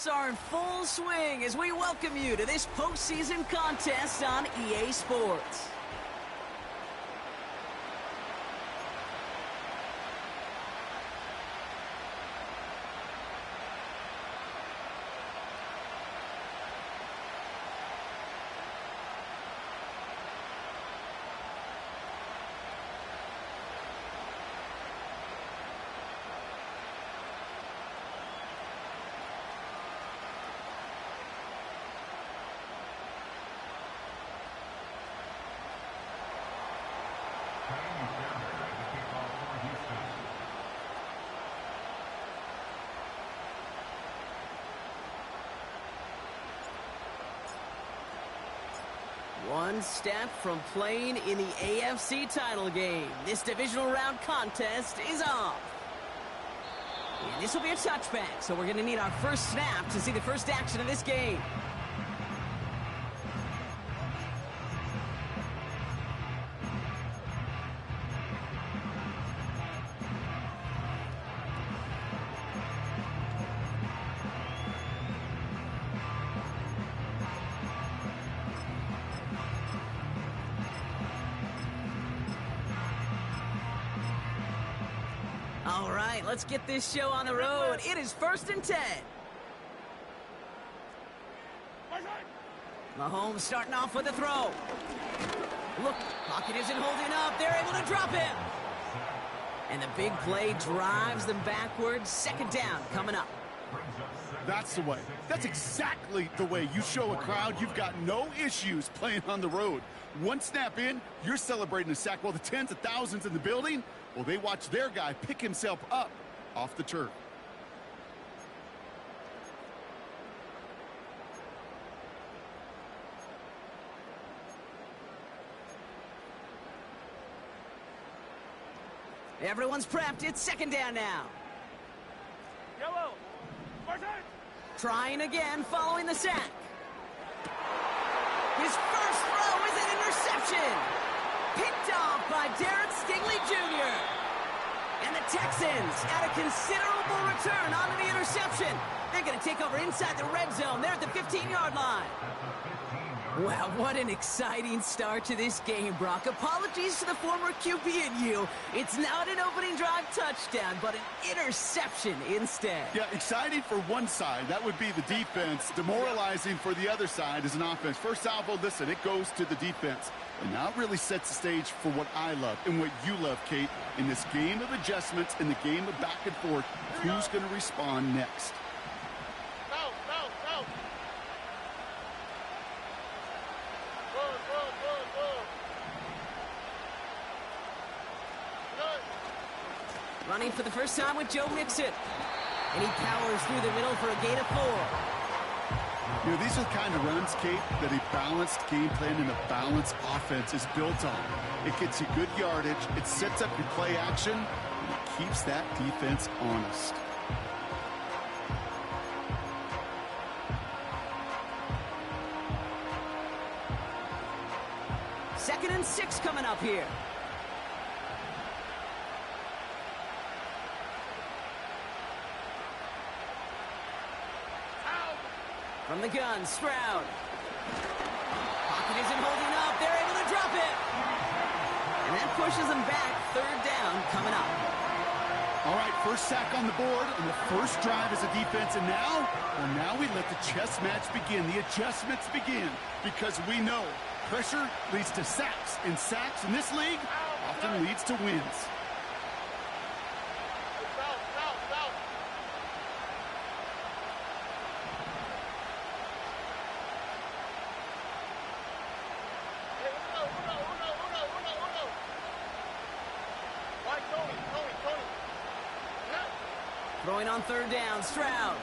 Are in full swing as we welcome you to this postseason contest on EA Sports. One step from playing in the AFC title game. This divisional round contest is off. And this will be a touchback, so we're going to need our first snap to see the first action of this game. All right, let's get this show on the road. It is 1st and 10. Mahomes starting off with a throw. Look, pocket isn't holding up. They're able to drop him. And the big play drives them backwards. 2nd down coming up. That's the way. That's exactly the way you show a crowd you've got no issues playing on the road. One snap in, you're celebrating a sack while the tens of thousands in the building, well, they watch their guy pick himself up off the turf. Everyone's prepped. It's 2nd down now. Yellow. Trying again following the sack. His first throw is an interception. Picked off by Derek Stingley Jr. And the Texans add a considerable return onto the interception. They're going to take over inside the red zone. They're at the 15-yard line. Wow, what an exciting start to this game, Brock. Apologies to the former QB and you. It's not an opening drive touchdown, but an interception instead. Yeah, exciting for one side. That would be the defense. Demoralizing for the other side as an offense. First salvo, listen, it goes to the defense. And now it really sets the stage for what I love and what you love, Kate. In this game of adjustments, in the game of back and forth, who's going to respond next? Running for the first time with Joe Mixon. And he powers through the middle for a gain of 4. You know, these are the kind of runs, Kate, that a balanced game plan and a balanced offense is built on. It gets you good yardage, it sets up your play action, and it keeps that defense honest. Second and 6 coming up here. From the gun, Stroud. Pocket isn't holding up. They're able to drop it. And that pushes them back. 3rd down coming up. All right, first sack on the board, and the first drive as a defense. And now, well, now we let the chess match begin. The adjustments begin because we know pressure leads to sacks, and sacks in this league often leads to wins. Throwing on 3rd down, Stroud.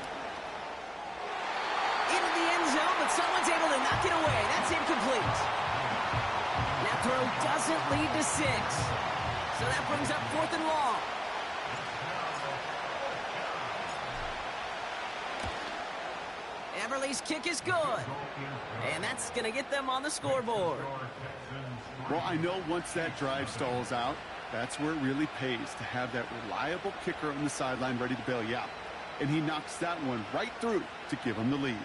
Into the end zone, but someone's able to knock it away. That's incomplete. That throw doesn't lead to 6. So that brings up 4th and long. Everly's kick is good. And that's going to get them on the scoreboard. Well, I know once that drive stalls out, that's where it really pays to have that reliable kicker on the sideline ready to bail you out. and he knocks that one right through to give him the lead.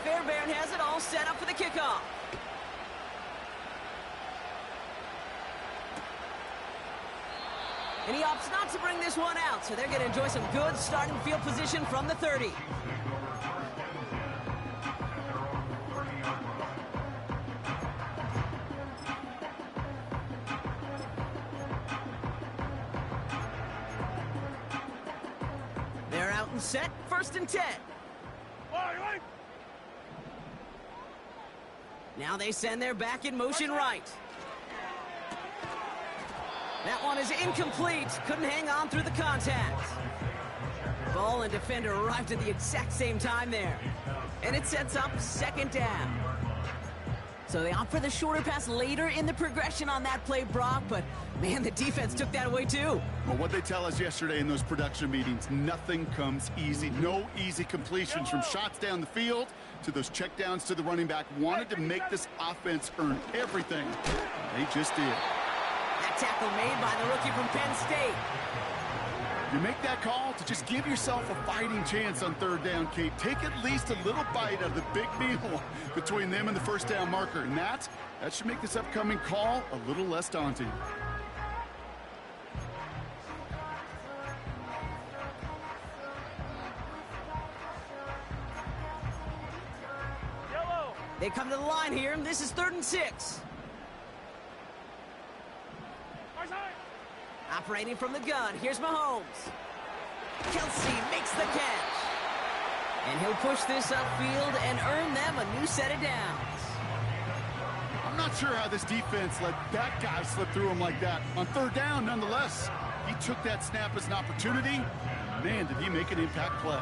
Fairbairn has it all set up for the kickoff. And he opts not to bring this one out, so they're going to enjoy some good starting field position from the 30. They're out and set, 1st and 10. Now they send their back in motion right. That one is incomplete. Couldn't hang on through the contact. Ball and defender arrived at the exact same time there. And it sets up 2nd down. So they opt for the shorter pass later in the progression on that play, Brock. But, man, the defense took that away, too. Well, what they tell us yesterday in those production meetings, nothing comes easy. No easy completions from shots down the field to those checkdowns to the running back. Wanted to make this offense earn everything. They just did. That tackle made by the rookie from Penn State. You make that call to just give yourself a fighting chance on 3rd down, Kate. Take at least a little bite of the big meal between them and the 1st down marker. And that should make this upcoming call a little less daunting. Yellow. They come to the line here, and this is 3rd and 6. Operating from the gun, here's Mahomes. Kelsey makes the catch. And he'll push this upfield and earn them a new set of downs. I'm not sure how this defense let that guy slip through him like that. On 3rd down, nonetheless, he took that snap as an opportunity. Man, did he make an impact play.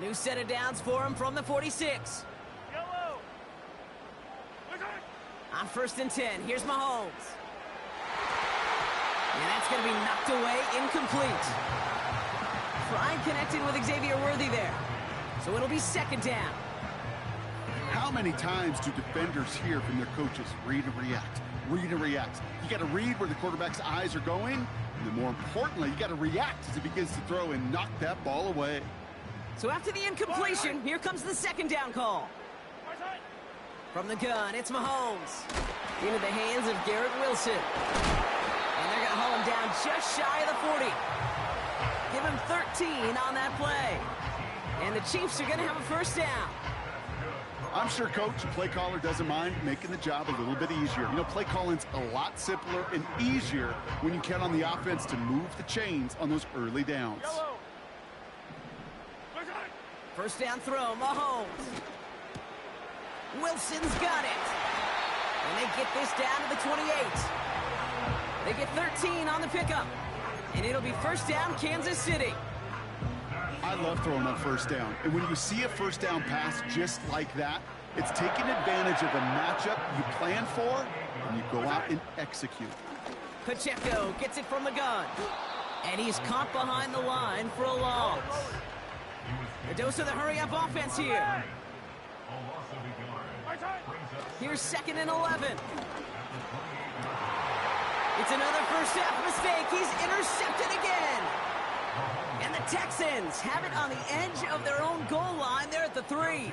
New set of downs for him from the 46. Yellow. On 1st and 10, here's Mahomes. And that's going to be knocked away, incomplete. Pride connecting with Xavier Worthy there. So it'll be 2nd down. How many times do defenders hear from their coaches, read and react, read and react? You got to read where the quarterback's eyes are going, and then more importantly, you got to react as he begins to throw and knock that ball away. So after the incompletion, here comes the 2nd down call. From the gun, it's Mahomes. Into the hands of Garrett Wilson. And they're going to haul him down just shy of the 40. Give him 13 on that play. And the Chiefs are going to have a 1st down. I'm sure Coach, play caller, doesn't mind making the job a little bit easier. You know, play calling's a lot simpler and easier when you count on the offense to move the chains on those early downs. Yellow. 1st down throw, Mahomes. Wilson's got it. And they get this down to the 28. They get 13 on the pickup. And it'll be 1st down, Kansas City. I love throwing on 1st down. And when you see a 1st down pass just like that, it's taking advantage of a matchup you plan for, and you go out and execute. Pacheco gets it from the gun. And he's caught behind the line for a loss. A dose of the hurry-up offense here. Here's 2nd and 11. It's another 1st half mistake. He's intercepted again. And the Texans have it on the edge of their own goal line there at the 3.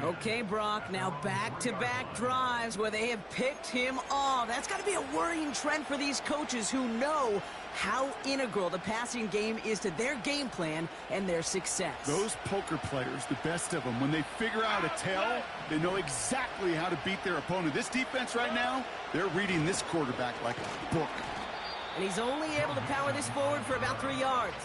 Okay, Brock, now back-to-back drives where they have picked him off. That's got to be a worrying trend for these coaches who know how integral the passing game is to their game plan and their success. Those poker players, the best of them, when they figure out a tell, they know exactly how to beat their opponent. This defense right now, they're reading this quarterback like a book. And he's only able to power this forward for about 3 yards.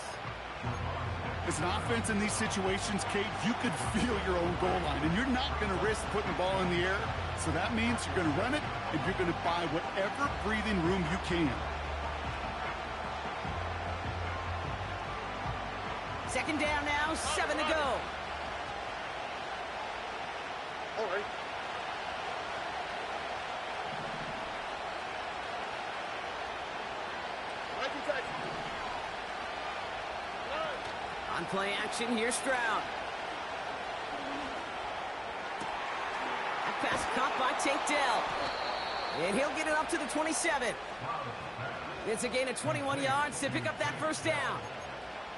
As an offense in these situations, Kate, you could feel your own goal line, and you're not going to risk putting the ball in the air. So that means you're going to run it, and you're going to buy whatever breathing room you can. 2nd down now, 7 to go. All right. On play action, here's Stroud. That pass caught by Tank Dell. And he'll get it up to the 27. It's a gain of 21 yards to pick up that first down.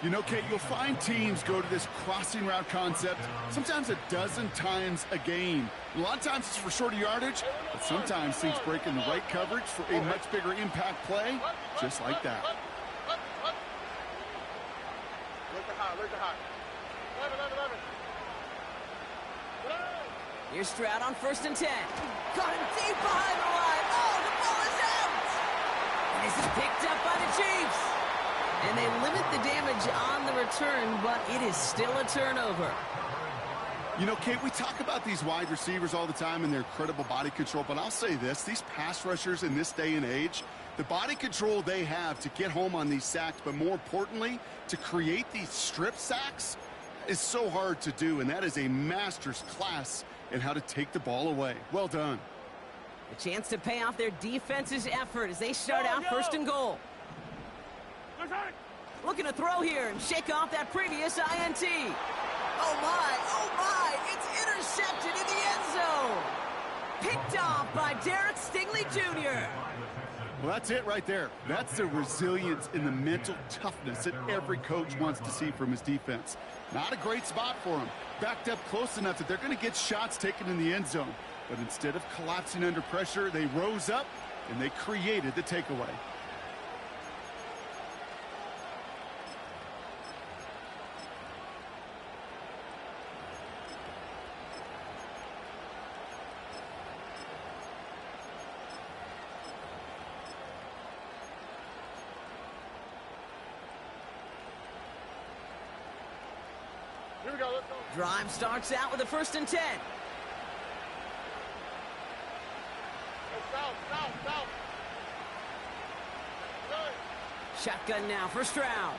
You know, Kate, you'll find teams go to this crossing route concept sometimes a dozen times a game. A lot of times it's for shorter yardage, but sometimes things break in the right coverage for a much bigger impact play, just like that. Here's Stroud on 1st and 10. Caught him deep behind the line. Oh, the ball is out! And this is picked up by the Chiefs. And they limit the damage on the return, but it is still a turnover. You know, Kate, we talk about these wide receivers all the time and their incredible body control, but I'll say this, these pass rushers in this day and age, the body control they have to get home on these sacks, but more importantly, to create these strip sacks is so hard to do, and that is a master's class in how to take the ball away. Well done. A chance to pay off their defense's effort as they start out 1st and goal. Looking to throw here and shake off that previous INT. Oh my, it's intercepted in the end zone. Picked off by Derek Stingley Jr. Well, that's it right there. That's the resilience and the mental toughness that every coach wants to see from his defense. Not a great spot for him. Backed up close enough that they're going to get shots taken in the end zone. But instead of collapsing under pressure, they rose up and they created the takeaway. Here we go, let's go. Drive starts out with a 1st and 10. South. Shotgun now for Stroud.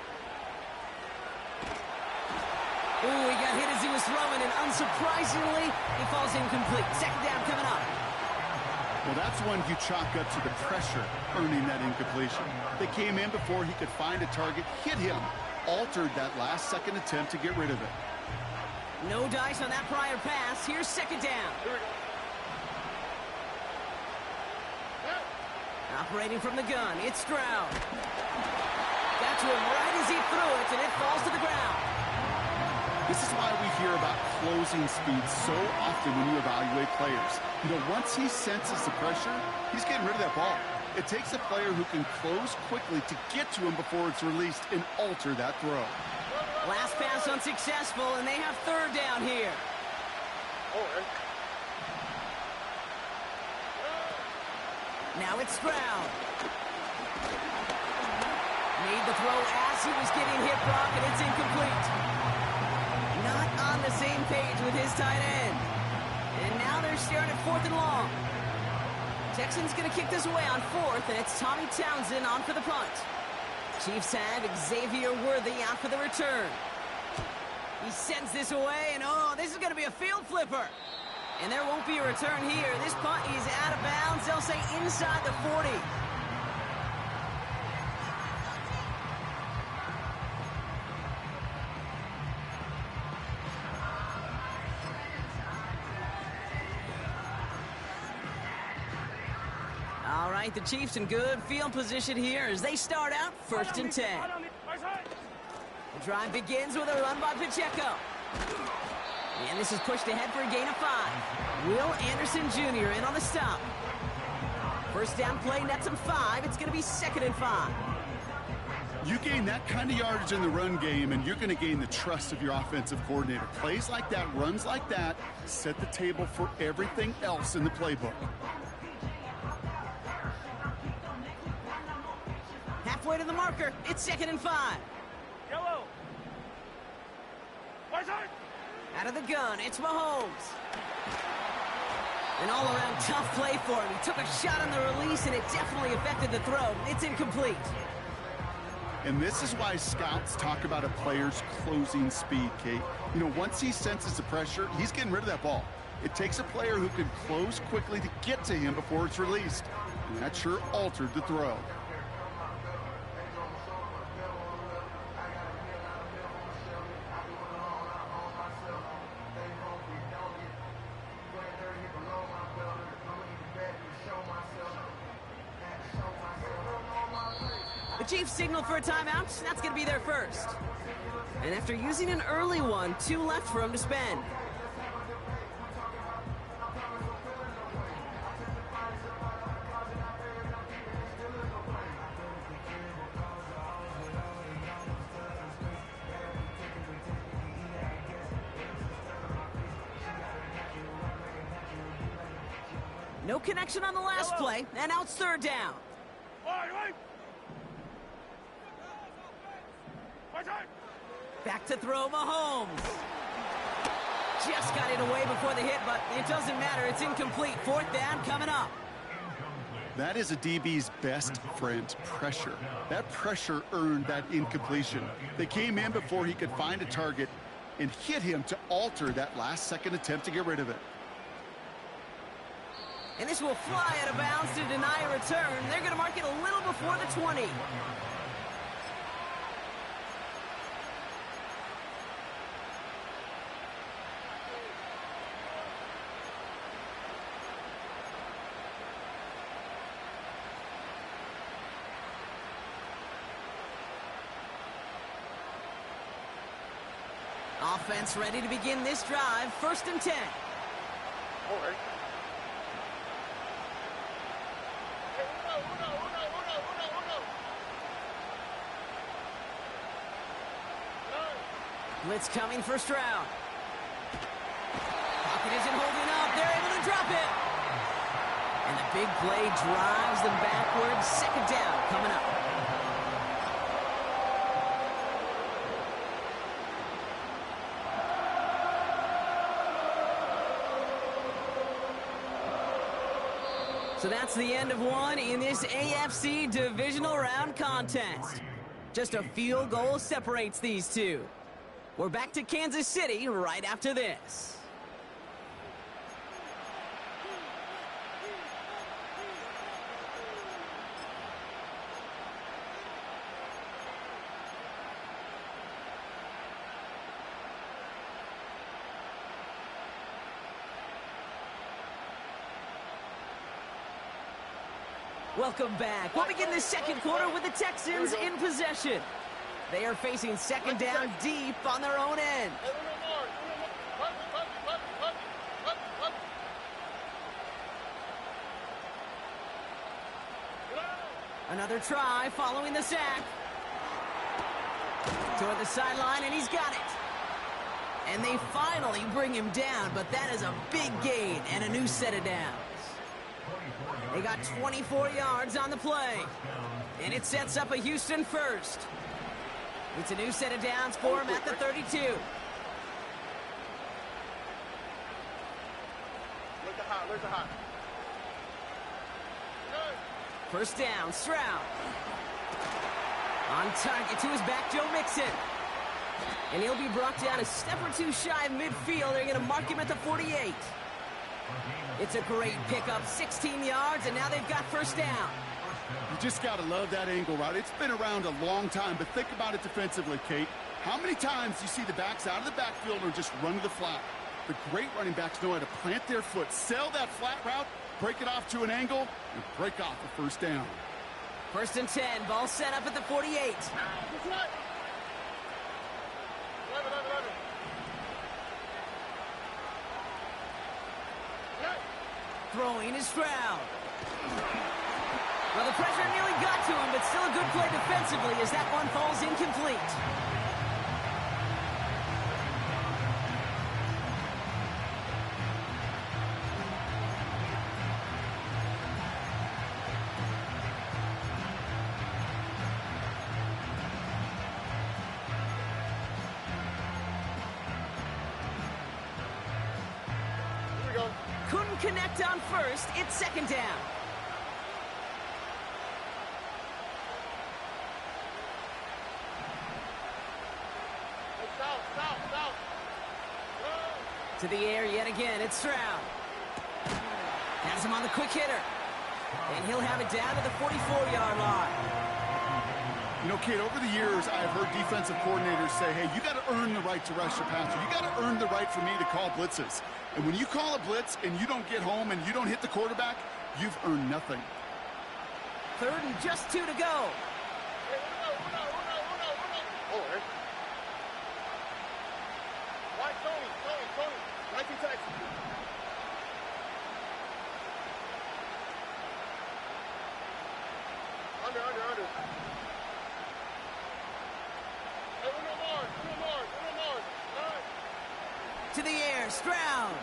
Ooh, he got hit as he was throwing, and unsurprisingly, he falls incomplete. 2nd down coming up. Well, that's one you chalk up to the pressure earning that incompletion. They came in before he could find a target, hit him, altered that last-second attempt to get rid of it. No dice on that prior pass. Here's 2nd down. Here we go. Operating from the gun, it's Stroud. Got to him right as he threw it, and it falls to the ground. This is why we hear about closing speed so often when you evaluate players. You know, once he senses the pressure, he's getting rid of that ball. It takes a player who can close quickly to get to him before it's released and alter that throw. Last pass unsuccessful, and they have 3rd down here. Now it's Stroud. Made the throw as he was getting hit, Brock, and it's incomplete. Not on the same page with his tight end. And now they're staring at 4th and long. Texans going to kick this away on 4th, and it's Tommy Townsend on for the punt. Chiefs have Xavier Worthy out for the return. He sends this away, and oh, this is going to be a field flipper. And there won't be a return here. This punt is out of bounds. They'll say inside the 40. All right, the Chiefs in good field position here as they start out 1st and 10. The drive begins with a run by Pacheco. And this is pushed ahead for a gain of 5. Will Anderson Jr. in on the stop. 1st down play nets him 5. It's going to be 2nd and 5. You gain that kind of yardage in the run game, and you're going to gain the trust of your offensive coordinator. Plays like that, runs like that, set the table for everything else in the playbook. Halfway to the marker. It's 2nd and 5. Yellow. Out of the gun, it's Mahomes. An all-around tough play for him. He took a shot on the release, and it definitely affected the throw. It's incomplete. And this is why scouts talk about a player's closing speed, Kate. You know, once he senses the pressure, he's getting rid of that ball. It takes a player who can close quickly to get to him before it's released. And that sure altered the throw. Chiefs signal for a timeout. That's going to be their first. And after using an early one, 2 left for him to spend. No connection on the last play, and now it's 3rd down. Back to throw, Mahomes. Just got it away before the hit, but it doesn't matter. It's incomplete. 4th down coming up. That is a DB's best friend, pressure. That pressure earned that incompletion. They came in before he could find a target and hit him to alter that last-second attempt to get rid of it. And this will fly out of bounds to deny a return. They're going to mark it a little before the 20. Offense ready to begin this drive. 1st and 10. All right. Blitz coming for Stroud. Pocket isn't holding up. They're able to drop it. And the big play drives them backwards. 2nd down coming up. So that's the end of one in this AFC divisional round contest. Just a field goal separates these two. We're back to Kansas City right after this. Welcome back. We'll begin the 2nd quarter with the Texans in possession. They are facing 2nd down deep on their own end. Another try following the sack. Toward the sideline, and he's got it. And they finally bring him down, but that is a big gain and a new set of downs. They got 24 yards on the play. And it sets up a Houston first. It's a new set of downs for him at the 32. Where's the hot? 1st down, Stroud. On target to his back, Joe Mixon. And he'll be brought down a step or 2 shy of midfield. They're going to mark him at the 48. It's a great pickup, 16 yards, and now they've got 1st down. You just got to love that angle route. It's been around a long time, but think about it defensively, Kate. How many times do you see the backs out of the backfield or just run to the flat? The great running backs know how to plant their foot, sell that flat route, break it off to an angle, and break off the 1st down. 1st and 10, ball set up at the 48. Throwing is Stroud. Well, the pressure nearly got to him, but still a good play defensively as that one falls incomplete. Couldn't connect on 1st. It's 2nd down. To the air yet again. It's Stroud. Has him on the quick hitter. And he'll have it down to the 44-yard line. You know, Kate, over the years, I've heard defensive coordinators say, hey, you got to earn the right to rush your passer. You got to earn the right for me to call blitzes. And when you call a blitz and you don't get home and you don't hit the quarterback, you've earned nothing. 3rd and just 2 to go. Over. Why Tony? Right to Texas. Under. Hey, Uno Mars. Nine. To the air, Stroud.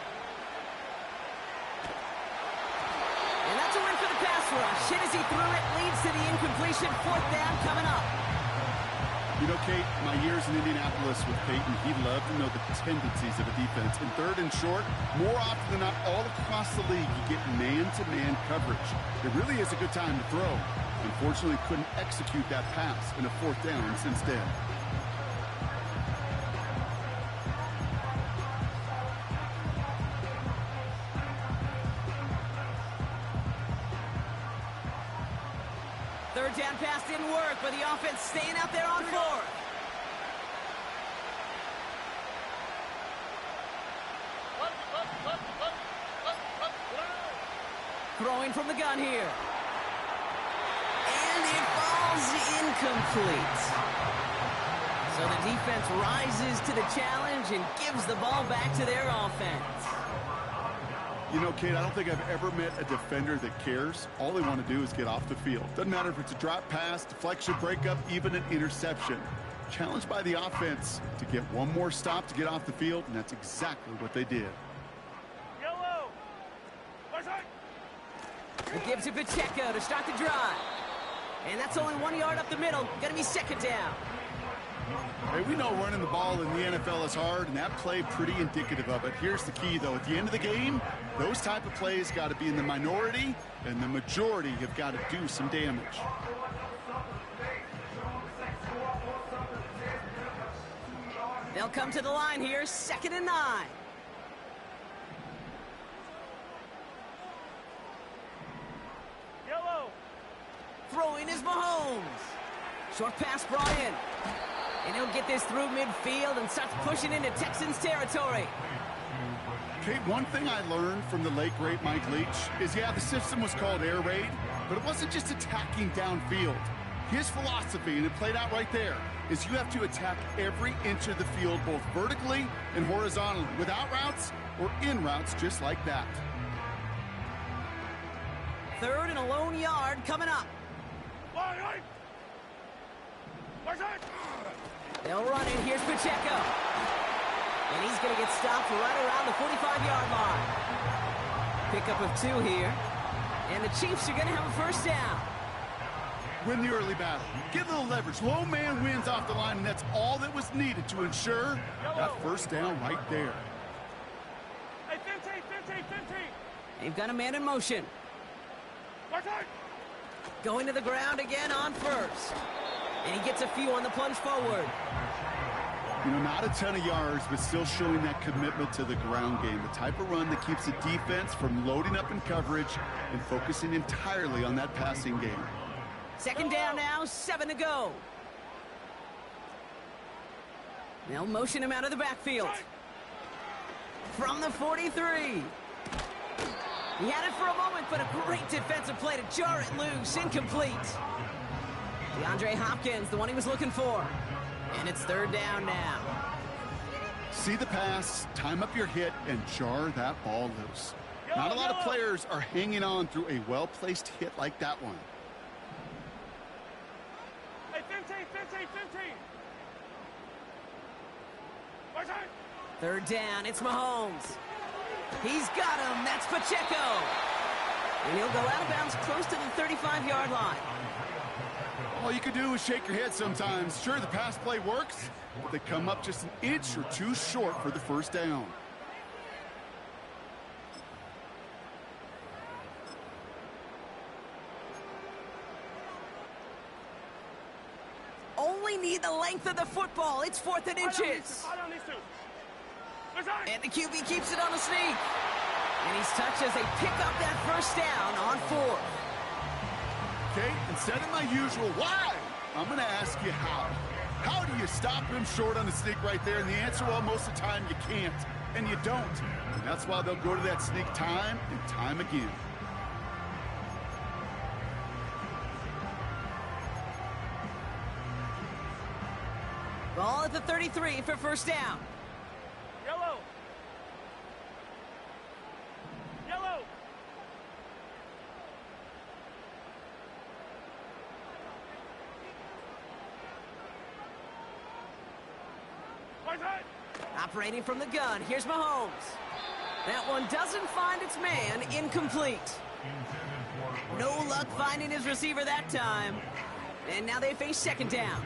And that's a win for the pass rush. Hit as he threw it, leads to the incompletion. 4th down coming up. You know, Kate, my years in Indianapolis with Peyton, he loved to know the tendencies of a defense. In 3rd and short, more often than not, all across the league, you get man-to-man coverage. It really is a good time to throw. Unfortunately, couldn't execute that pass in a 4th down instead. Third down pass didn't work, but the offense staying out there on 4th. Throwing from the gun here. And it falls incomplete. So the defense rises to the challenge and gives the ball back to their offense. You know, Kate, I don't think I've ever met a defender that cares. All they want to do is get off the field. Doesn't matter if it's a drop pass, deflection, breakup, even an interception. Challenged by the offense to get one more stop to get off the field, and that's exactly what they did. Yellow. It gives to Pacheco to start the drive. And that's only 1 yard up the middle. Going to be 2nd down. Hey, we know running the ball in the NFL is hard, and that play pretty indicative of it. Here's the key, though. At the end of the game, those type of plays got to be in the minority, and the majority have got to do some damage. They'll come to the line here, 2nd and 9. Yellow. Throwing is Mahomes. Short pass brought in. And he'll get this through midfield and starts pushing into Texans territory. Kate, one thing I learned from the late, great Mike Leach is, yeah, the system was called air raid, but it wasn't just attacking downfield. His philosophy, and it played out right there, is you have to attack every inch of the field, both vertically and horizontally, without routes or in routes just like that. 3rd and a lone yard coming up. They'll run it. Here's Pacheco. And he's going to get stopped right around the 45-yard line. Pickup of 2 here. And the Chiefs are going to have a 1st down. Win the early battle. Get a little leverage. Low man wins off the line, and that's all that was needed to ensure that 1st down right there. Hey, 15. They've got a man in motion. Going to the ground again on 1st. And he gets a few on the plunge forward. You know, not a ton of yards, but still showing that commitment to the ground game. The type of run that keeps the defense from loading up in coverage and focusing entirely on that passing game. 2nd down now, 7 to go. They'll motion him out of the backfield. From the 43. He had it for a moment, but a great defensive play to jar it loose. Incomplete. DeAndre Hopkins, the one he was looking for. And it's 3rd down now. See the pass, time up your hit, and jar that ball loose. Not a lot of players are hanging on through a well-placed hit like that one. Hey, 15. 3rd down, it's Mahomes. He's got him, that's Pacheco. And he'll go out of bounds close to the 35-yard line. All you can do is shake your head sometimes. Sure, the pass play works, but they come up just an inch or 2 short for the 1st down. Only need the length of the football. It's 4th and inches. And the QB keeps it on the sneak. And he's touched as they pick up that 1st down on 4th. Okay, instead of my usual why, I'm going to ask you how. How do you stop him short on the sneak right there? And the answer, well, most of the time you can't, and you don't. And that's why they'll go to that sneak time and time again. Ball at the 33 for first down. Yellow. Yellow. Right side. Operating from the gun, here's Mahomes. That one doesn't find its man, incomplete. No luck finding his receiver that time. And now they face second down.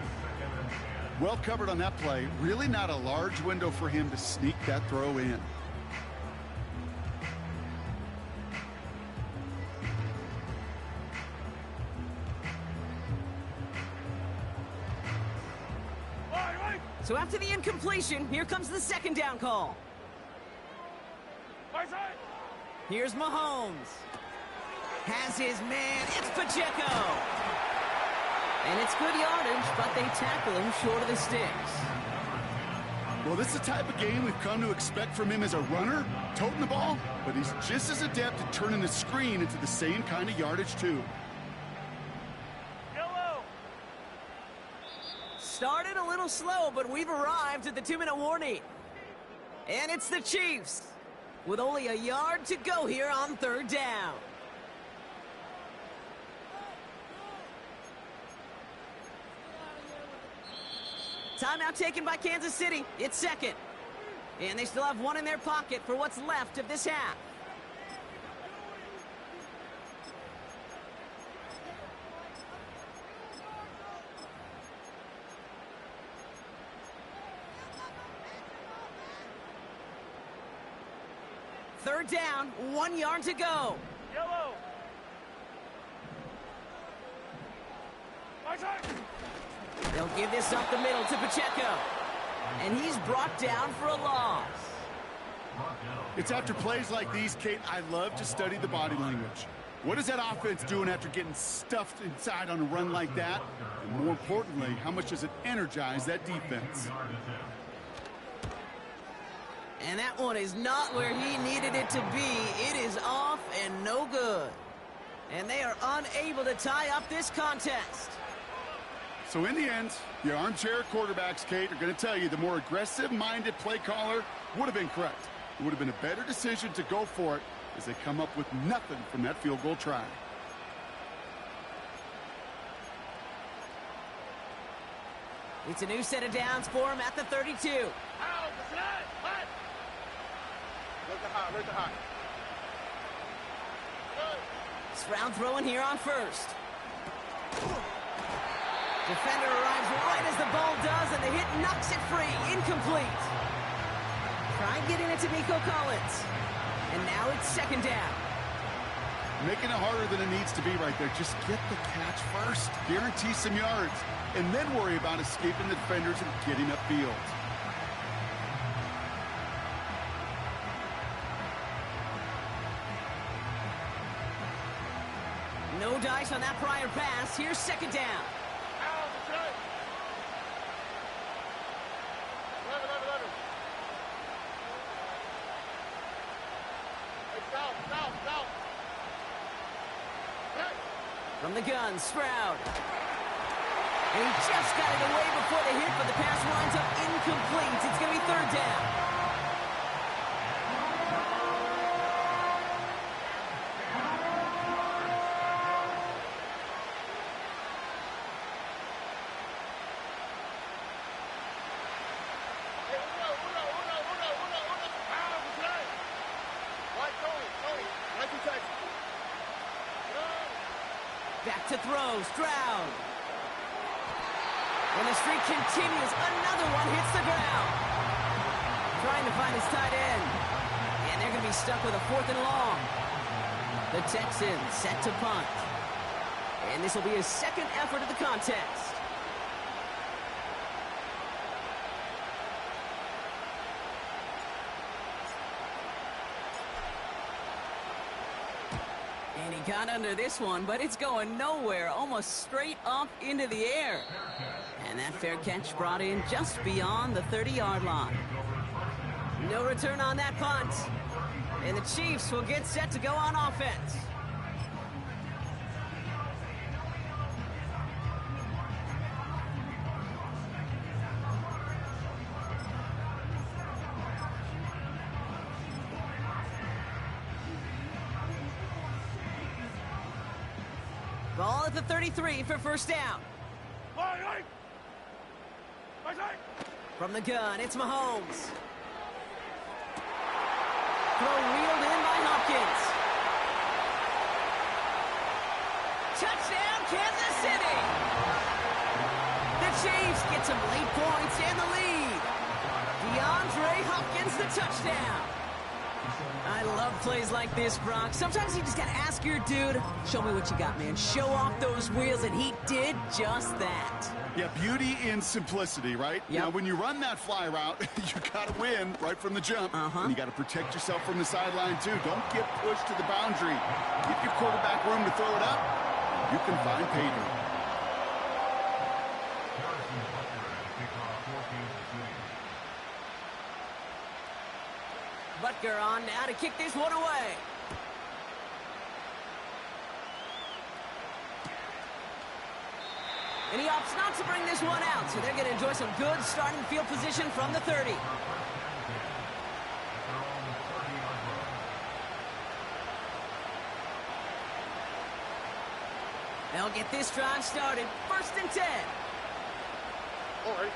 Well covered on that play. Really not a large window for him to sneak that throw in. So after the incompletion, here comes the second down call. Right side. Here's Mahomes. Has his man, it's Pacheco. And it's good yardage, but they tackle him short of the sticks. Well, this is the type of game we've come to expect from him as a runner, toting the ball, but he's just as adept at turning the screen into the same kind of yardage, too. Yellow. Started a little slow, but we've arrived at the 2-minute warning. And it's the Chiefs, with only a yard to go here on third down. Timeout taken by Kansas City. It's second. And they still have one in their pocket for what's left of this half. Third down, 1 yard to go. Yellow. Right side. They'll give this up the middle to Pacheco. And he's brought down for a loss. It's after plays like these, Kate, I love to study the body language. What is that offense doing after getting stuffed inside on a run like that? And more importantly, how much does it energize that defense? And that one is not where he needed it to be. It is off and no good. And they are unable to tie up this contest. So in the end, the armchair quarterbacks, Kate, are going to tell you the more aggressive-minded play caller would have been correct. It would have been a better decision to go for it as they come up with nothing from that field goal try. It's a new set of downs for him at the 32. Stroud throwing here on first. Defender arrives right as the ball does, and the hit knocks it free. Incomplete. Trying getting it to Nico Collins. And now it's second down. Making it harder than it needs to be right there. Just get the catch first. Guarantee some yards. And then worry about escaping the defenders and getting upfield. No dice on that prior pass. Here's second down. From the gun, Stroud. And he just got it away before the hit, but the pass winds up incomplete. It's going to be third down. Back to throw, Stroud. And the streak continues. Another one hits the ground. Trying to find his tight end. And they're going to be stuck with a 4th and long. The Texans set to punt. And this will be his second effort of the contest. And he got under this one, but it's going nowhere, almost straight up into the air. And that fair catch brought in just beyond the 30-yard line. No return on that punt. And the Chiefs will get set to go on offense. at the 33 for first down. From the gun, it's Mahomes. Throw reeled in by Hopkins. Touchdown, Kansas City! The Chiefs get some late points and the lead. DeAndre Hopkins, the touchdown. I love plays like this, Brock. Sometimes you just gotta ask your dude, show me what you got, man. Show off those wheels, and he did just that. Yeah, beauty in simplicity, right? Yep. Now, when you run that fly route, you gotta win right from the jump. And you gotta protect yourself from the sideline, too. Don't get pushed to the boundary. Give your quarterback room to throw it up. You can find pay dirt. Butker on now to kick this one away. And he opts not to bring this one out, so they're going to enjoy some good starting field position from the 30. They'll get this drive started. 1st and 10. All right.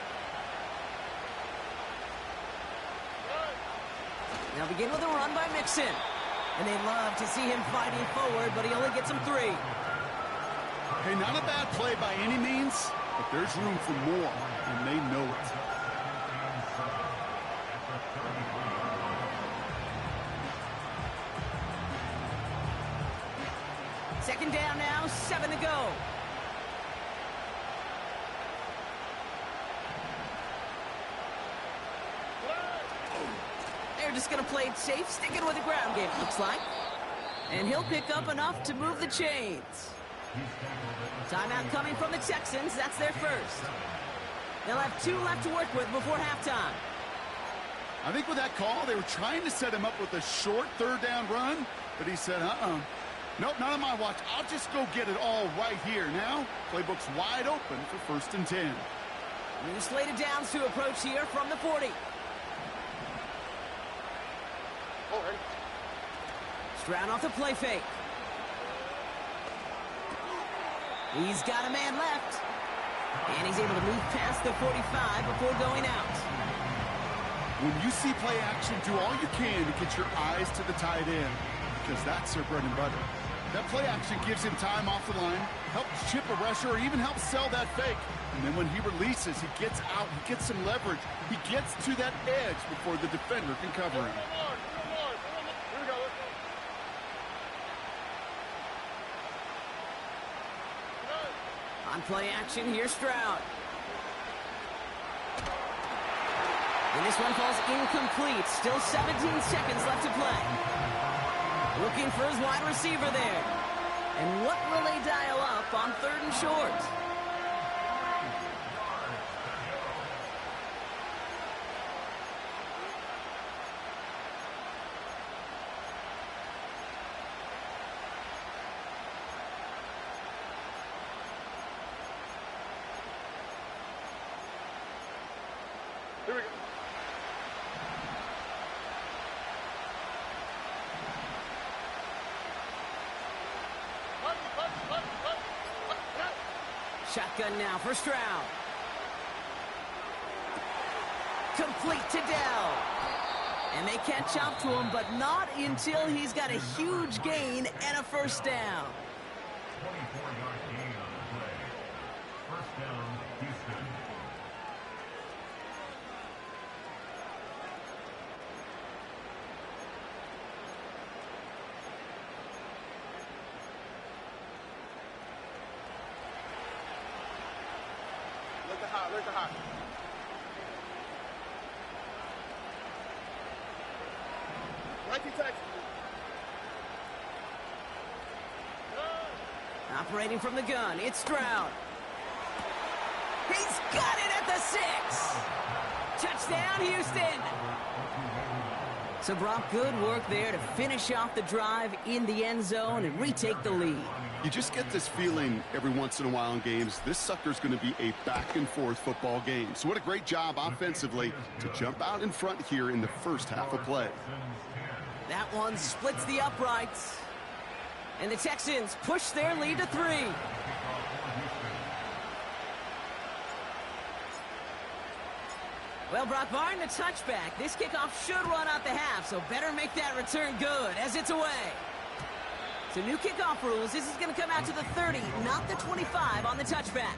They'll begin with a run by Mixon. And they love to see him fighting forward, but he only gets him 3. Hey, not a bad play by any means, but there's room for more, and they know it. Second down now, 7 to go. They're just going to play it safe, sticking with the ground game, looks like. And he'll pick up enough to move the chains. Timeout coming from the Texans. That's their first. They'll have 2 left to work with before halftime. I think with that call, they were trying to set him up with a short 3rd down run, but he said, nope, not on my watch. I'll just go get it all right here. Now, playbook's wide open for 1st and 10. New slated downs to approach here from the 40. All right. Stroud off the play fake. He's got a man left. And he's able to move past the 45 before going out. When you see play action, do all you can to get your eyes to the tight end, because that's their bread and butter. That play action gives him time off the line, helps chip a rusher, or even helps sell that fake. And then when he releases, he gets out, he gets some leverage. He gets to that edge before the defender can cover him. Here we go. On play action, here's Stroud. And this one falls incomplete. Still 17 seconds left to play. Looking for his wide receiver there. And what will they dial up on 3rd and short? Here we go. Shotgun now for Stroud. Complete to Dell. And they catch up to him, but not until he's got a huge gain and a 1st down. 24-yard gain on the play. 1st down, Houston. Look at high. Right to Texas. Operating from the gun, it's Stroud. He's got it at the 6. Touchdown, Houston. So, Brock, good work there to finish off the drive in the end zone and retake the lead. You just get this feeling every once in a while in games, this sucker's going to be a back-and-forth football game. So what a great job offensively to jump out in front here in the first half of play. That one splits the uprights. And the Texans push their lead to 3. Well, Brock, barring the touchback, this kickoff should run out the half, so better make that return good as it's away. So new kickoff rules. This is going to come out to the 30, not the 25 on the touchback.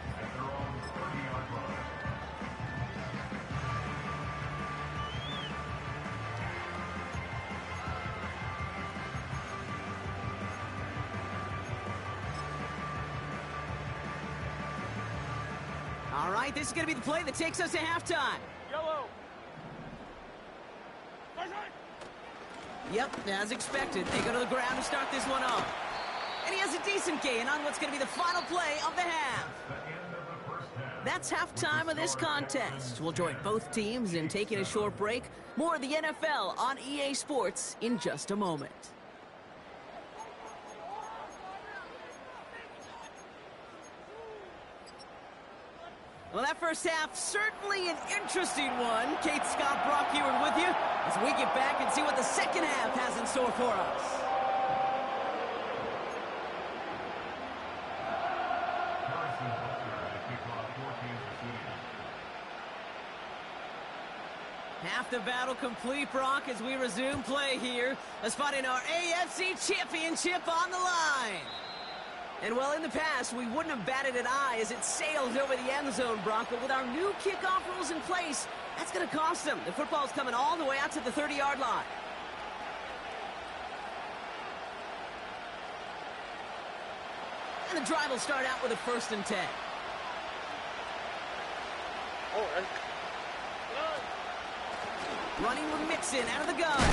All right, this is going to be the play that takes us to halftime. Yellow. Yep, as expected, they go to the ground to start this one off. And he has a decent gain on what's going to be the final play of the half. That's halftime of this contest. We'll join both teams in taking a short break. More of the NFL on EA Sports in just a moment. Well, that first half, certainly an interesting one. Kate, Scott, Brock here with you as we get back and see what the second half has in store for us. Half the battle complete, Brock, as we resume play here. A spot in our AFC Championship on the line. And well, in the past, we wouldn't have batted an eye as it sailed over the end zone, Brock. But with our new kickoff rules in place, that's going to cost them. The football's coming all the way out to the 30-yard line. And the drive will start out with a 1st and 10. Running with Mixon out of the gun.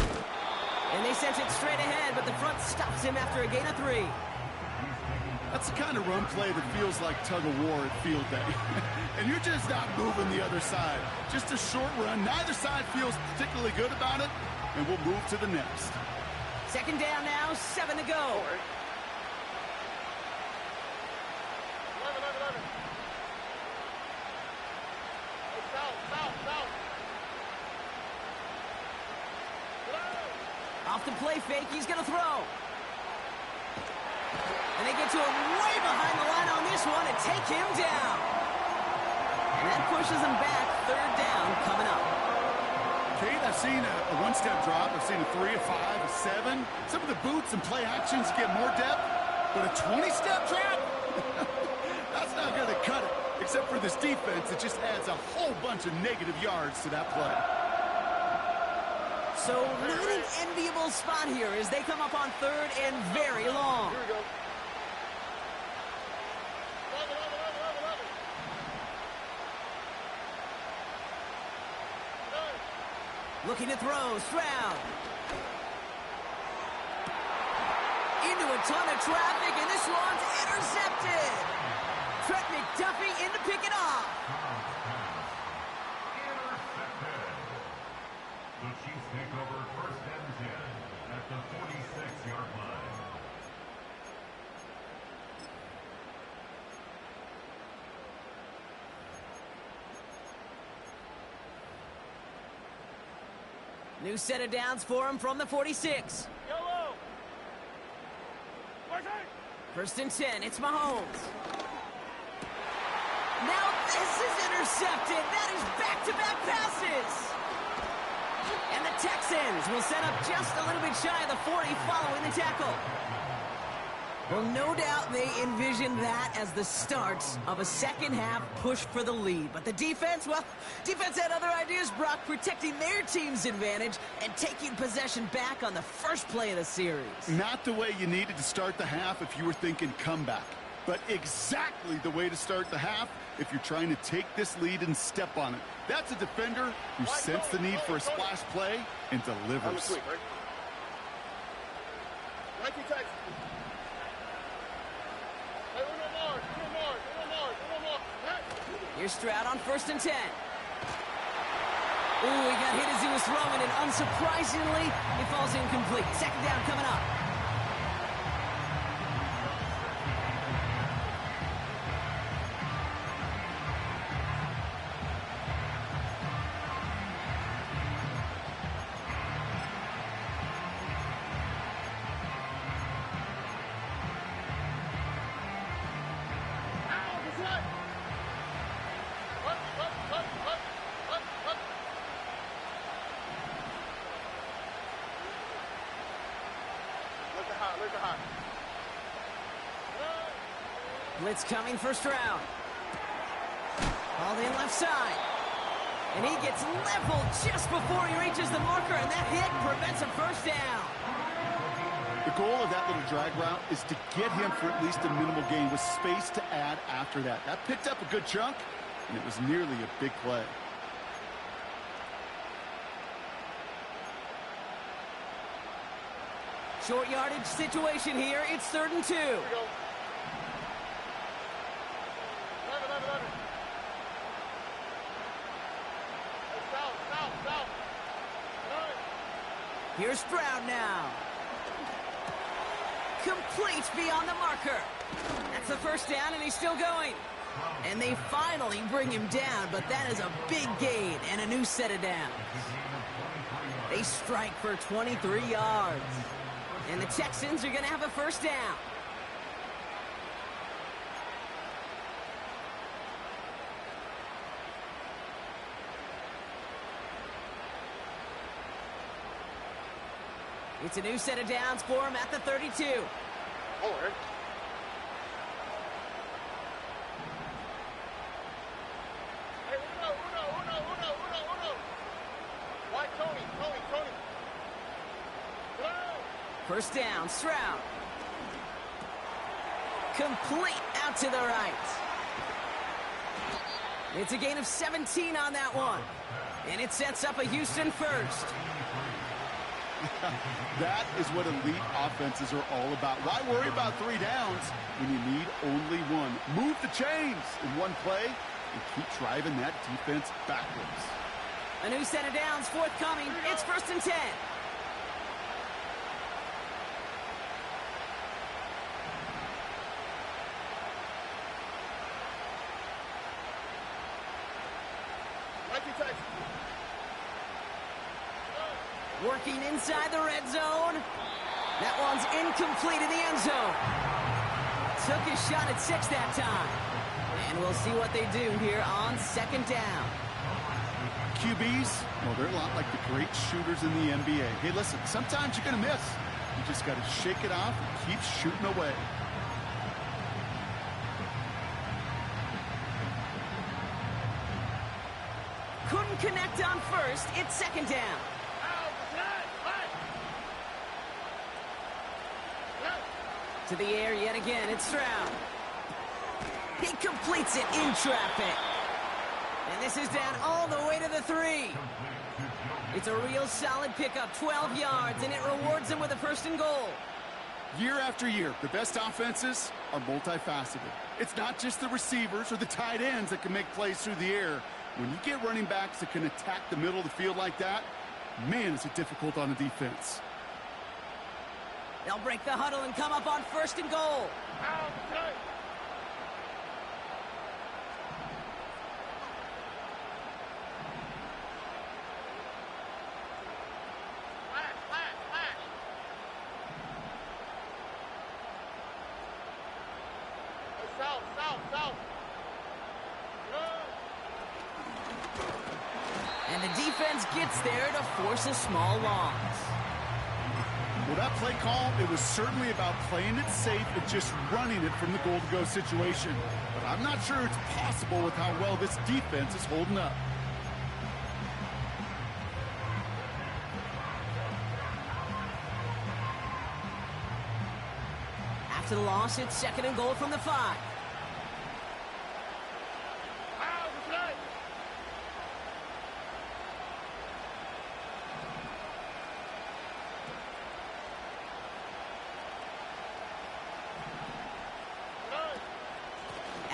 And they sent it straight ahead, but the front stops him after a gain of 3. That's the kind of run play that feels like tug-of-war at field day. And you're just not moving the other side. Just a short run. Neither side feels particularly good about it, and we'll move to the next. 2nd down now, 7 to go. 11. Off the play fake, he's going to throw. And they get to him way behind the line on this one and take him down. And that pushes him back. 3rd down coming up. Kate, I've seen a one-step drop. I've seen a 3, a 5, a 7. Some of the boots and play actions get more depth. But a 20-step drop? That's not going to cut it. Except for this defense, it just adds a whole bunch of negative yards to that play. So not an enviable spot here as they come up on 3rd and very long. Here we go. 11. Looking to throw, Stroud. Into a ton of traffic, and this one's intercepted. Trent McDuffie in to pick it off. The Chiefs take over 1st and 10 at the 46-yard line. New set of downs for him from the 46. Yellow. 1st and 10, it's Mahomes. Now this is intercepted. That is back-to-back passes. And the Texans will set up just a little bit shy of the 40 following the tackle. Well, no doubt they envisioned that as the start of a second half push for the lead. But the defense, well, defense had other ideas, Brock, protecting their team's advantage and taking possession back on the first play of the series. Not the way you needed to start the half if you were thinking comeback. But exactly the way to start the half if you're trying to take this lead and step on it. That's a defender who sensed the need for a splash play and delivers. Nike Texas. Hey, one more. Here's Stroud on 1st and 10. Ooh, he got hit as he was throwing, and unsurprisingly, it falls incomplete. 2nd down coming up. Blitz coming for Stroud. All in left side. And he gets leveled just before he reaches the marker, and that hit prevents a first down. The goal of that little drag route is to get him for at least a minimal gain with space to add after that. That picked up a good chunk, and it was nearly a big play. Short yardage situation here. It's 3rd and 2. Here we go. 11. South. Here's Stroud now. Complete beyond the marker. That's the first down, and he's still going. And they finally bring him down, but that is a big gain and a new set of downs. They strike for 23 yards. And the Texans are going to have a first down. It's a new set of downs for him at the 32. Forward. Hey, uno. Why, Tony. First down, Stroud. Complete out to the right. It's a gain of 17 on that one. And it sets up a Houston first. That is what elite offenses are all about. Why worry about 3 downs when you need only one? Move the chains in one play and keep driving that defense backwards. A new set of downs forthcoming. It's 1st and 10. Working inside the red zone. That one's incomplete in the end zone. Took his shot at 6 that time. And we'll see what they do here on 2nd down. QBs, well, they're a lot like the great shooters in the NBA. Hey, listen, sometimes you're going to miss. You just got to shake it off and keep shooting away. Couldn't connect on first. It's 2nd down. To the air yet again. It's Stroud. He completes it in traffic. And this is down all the way to the 3. It's a real solid pickup, 12 yards, and it rewards him with a 1st and goal. Year after year, the best offenses are multifaceted. It's not just the receivers or the tight ends that can make plays through the air. When you get running backs that can attack the middle of the field like that, man, is it difficult on the defense. They'll break the huddle and come up on 1st and goal. South. And the defense gets there to force a small loss. Well, that play call, it was certainly about playing it safe and just running it from the goal-to-go situation. But I'm not sure it's possible with how well this defense is holding up. After the loss, it's 2nd and goal from the 5.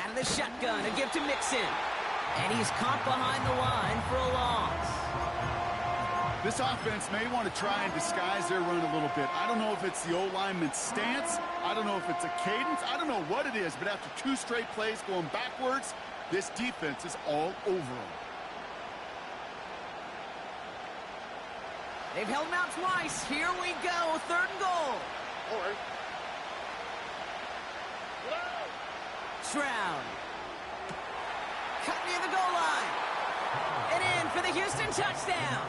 Out of the shotgun, a give to Mixon. And he's caught behind the line for a loss. This offense may want to try and disguise their run a little bit. I don't know if it's the O-lineman's stance. I don't know if it's a cadence. I don't know what it is, but after 2 straight plays going backwards, this defense is all over them. They've held him out twice. Here we go, 3rd and goal. Forward. Stroud. Cut near the goal line. And in for the Houston touchdown.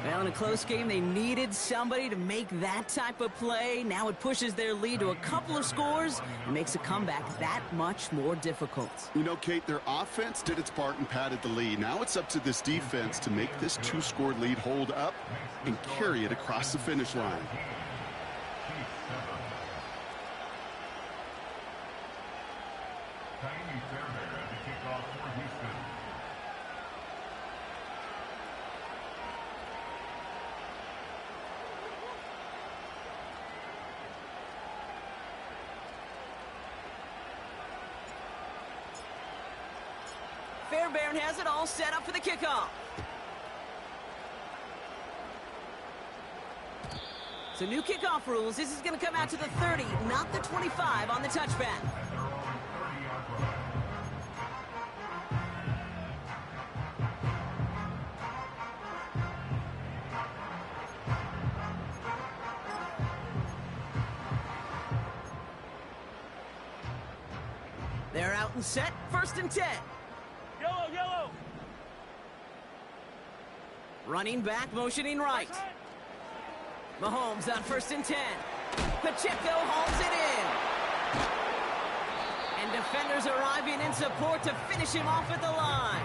Well, in a close game, they needed somebody to make that type of play. Now it pushes their lead to a couple of scores and makes a comeback that much more difficult. You know, Kate, their offense did its part and padded the lead. Now it's up to this defense to make this two-score lead hold up and carry it across the finish line. Fairbairn has it all set up for the kickoff. So new kickoff rules. This is going to come out to the 30, not the 25 on the touchback. They're out and set. 1st and 10. Yellow, yellow. Running back, motioning right. Mahomes on 1st and 10. Pacheco hauls it in. And defenders arriving in support to finish him off at the line.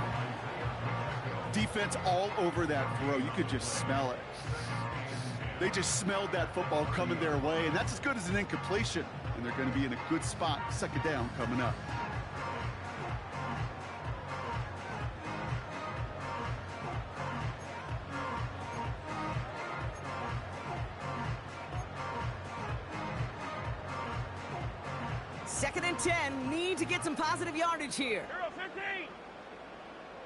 Defense all over that throw. You could just smell it. They just smelled that football coming their way, and that's as good as an incompletion. And they're going to be in a good spot. 2nd down coming up. Second and 10, need to get some positive yardage here. 15.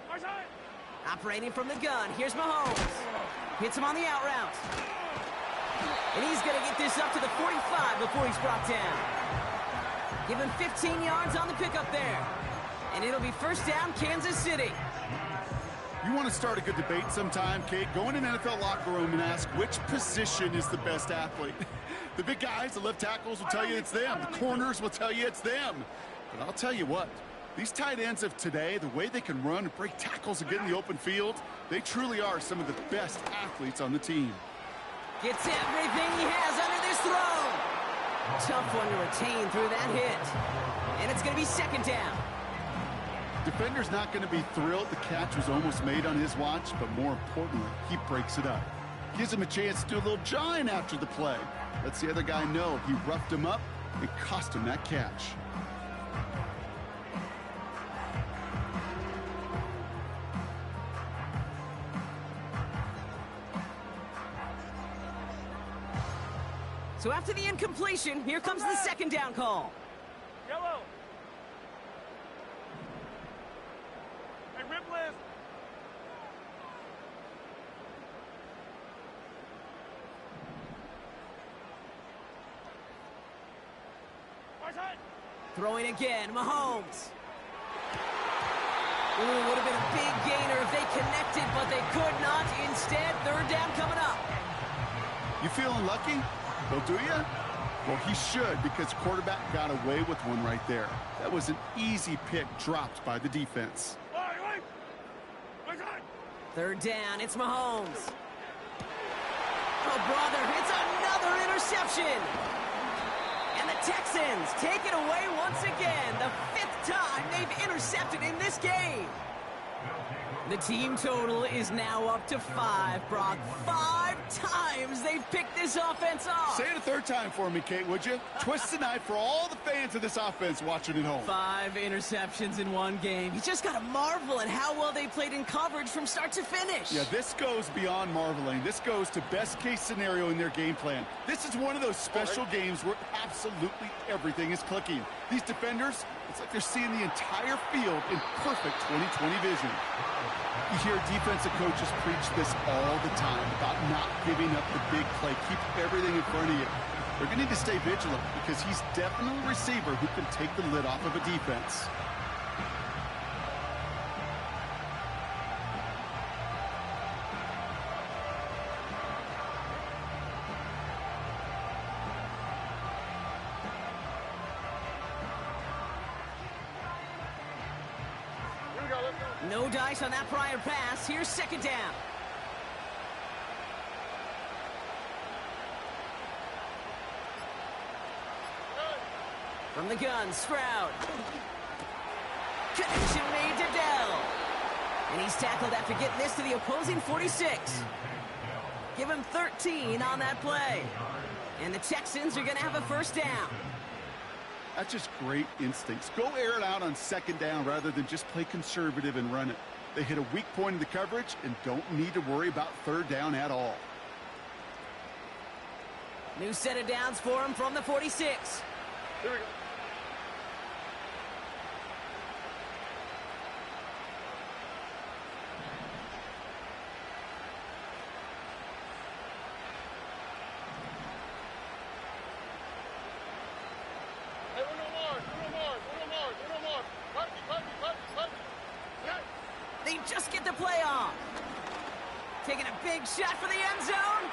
Far side. Operating from the gun, here's Mahomes. Hits him on the out route. And he's going to get this up to the 45 before he's brought down. Give him 15 yards on the pickup there. And it'll be 1st down, Kansas City. You want to start a good debate sometime, Kate? Go in an NFL locker room and ask which position is the best athlete. The big guys, the left tackles will tell you it's them. The corners will tell you it's them. But I'll tell you what, these tight ends of today, the way they can run and break tackles and get in the open field, they truly are some of the best athletes on the team. Gets everything he has under this throw. Tough one to retain through that hit. And it's going to be 2nd down. Defender's not going to be thrilled the catch was almost made on his watch, but more importantly, he breaks it up. Gives him a chance to do a little jawing after the play. Lets the other guy know he roughed him up and cost him that catch. So after the incompletion, here comes the 2nd down call. Yellow. Hey, rip list. Far side. Throwing again, Mahomes. Ooh, would have been a big gainer if they connected, but they could not. Instead, 3rd down coming up. You feeling lucky? Well, do you? Well, he should, because quarterback got away with one right there. That was an easy pick dropped by the defense. Wait. Far side. 3rd down, it's Mahomes. Oh, brother, it's another interception. And the Texans take it away once again. The 5th time they've intercepted in this game. The team total is now up to 5, Brock. 5 times they've picked this offense off. Say it a 3rd time for me, Kate, would you? Twist the knife for all the fans of this offense watching at home. 5 interceptions in one game. You just got to marvel at how well they played in coverage from start to finish. Yeah, this goes beyond marveling. This goes to best-case scenario in their game plan. This is one of those special games where absolutely everything is clicking. These defenders, it's like they're seeing the entire field in perfect 20/20 vision. You hear defensive coaches preach this all the time about not giving up the big play. Keep everything in front of you. They're going to need to stay vigilant because he's definitely a receiver who can take the lid off of a defense. Here we go, let's go. No dice on that prior pass. Here's 2nd down. From the gun, Stroud. Connection made to Dell. And he's tackled after getting this to the opposing 46. Give him 13 on that play. And the Texans are going to have a first down. That's just great instincts. Go air it out on second down rather than just play conservative and run it. They hit a weak point in the coverage and don't need to worry about third down at all. New set of downs for him from the 46. Here we go. Hey, uno more. They just get the play off. Taking a big shot for the end zone.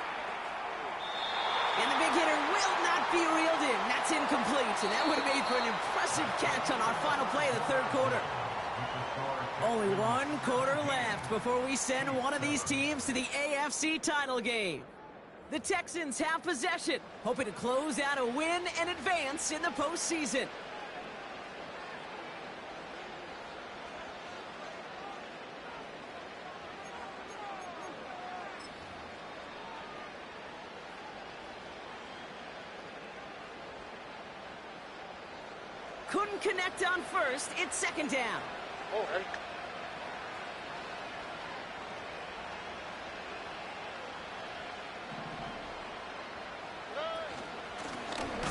And the big hitter will not be reeled in. That's incomplete. And that would have made for an impressive catch on our final play of the third quarter. Only one quarter left before we send one of these teams to the AFC title game. The Texans have possession, hoping to close out a win and advance in the postseason. Couldn't connect on first. It's second down. Oh, hey.